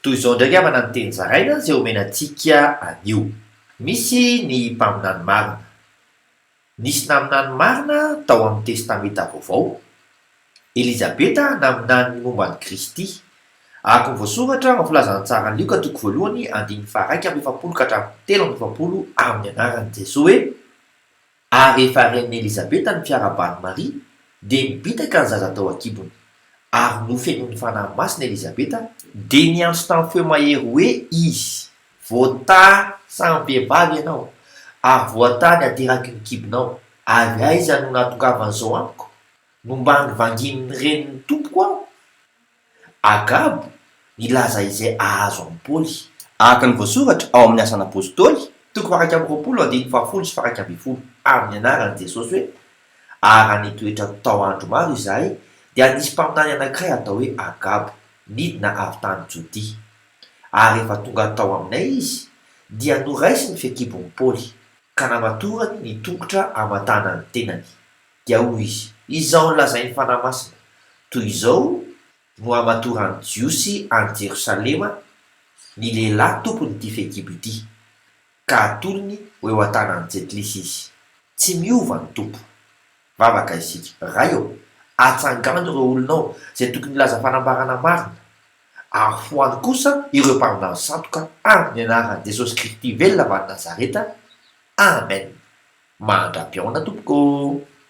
Toy izao ndraiky avana ny teny zaraina zay omenantsika anio. Misy ny mpaminany marina. Nisy naminany marina tao amin'ny testamenta vaovao. Elizabeta naminany momban'i Kristy. Araka ny voasoratra amin'ny filazan'ny tsara ny Lioka toko voalohany andininy faha 1:20 ka hatramin'ny 3:20 amin'ny anaran'i Jesosy hoe: ary rehefa ren'i Elizabeta ny fiaraban'i Maria dia nibitaka ny zaza tao an-kibony. Ary nofenoin'ny fanahy masina Elizabeta dia niantso tamin'ny feo mahery hoe izy voatà samy vehivavy ianao ary voatà ny ateraky ny kibonao. Avy aiza no nahatongavan'izao amiko? Nomba ny vangin'ny renin'ny tompoko aho? Agabo nilaza izay ahazo amin'ny Paoly. Araka ny voasoratra ao amin'ny asan'ny apôstôly toko faha 1:20 amin'ny anaran'i Jesosy hoe: ary nitoetra tao andro maro izahay dia nisy mpaminany anankiray atao hoe Agabo nidina avy tany Jodia. Ary rehefa tonga tao aminay izy dia noraisy ny fekibon'ny Paoly ka namatorany ny tongotra hamatana ny tenany. Dia hoy izy: izao no lazain'ny fanahy masina, toy izao no hamatoran'ny Jiosy any Jerosalema ny lehilahy tompon'ity fekibo ity, ka atolony ho eo an-tanan'ny Jetlisy izy. Tsy miova ny tompo. Vavaka isika ray eo, atsangano ireo olonao zay tokony laza fanambarana marina, ary foany kosa ireo mpaminany sandoka amin'ny anaran'i Jesosy Kristy velona avy any Nazareta. Amen. Mandra-piaona tompoko.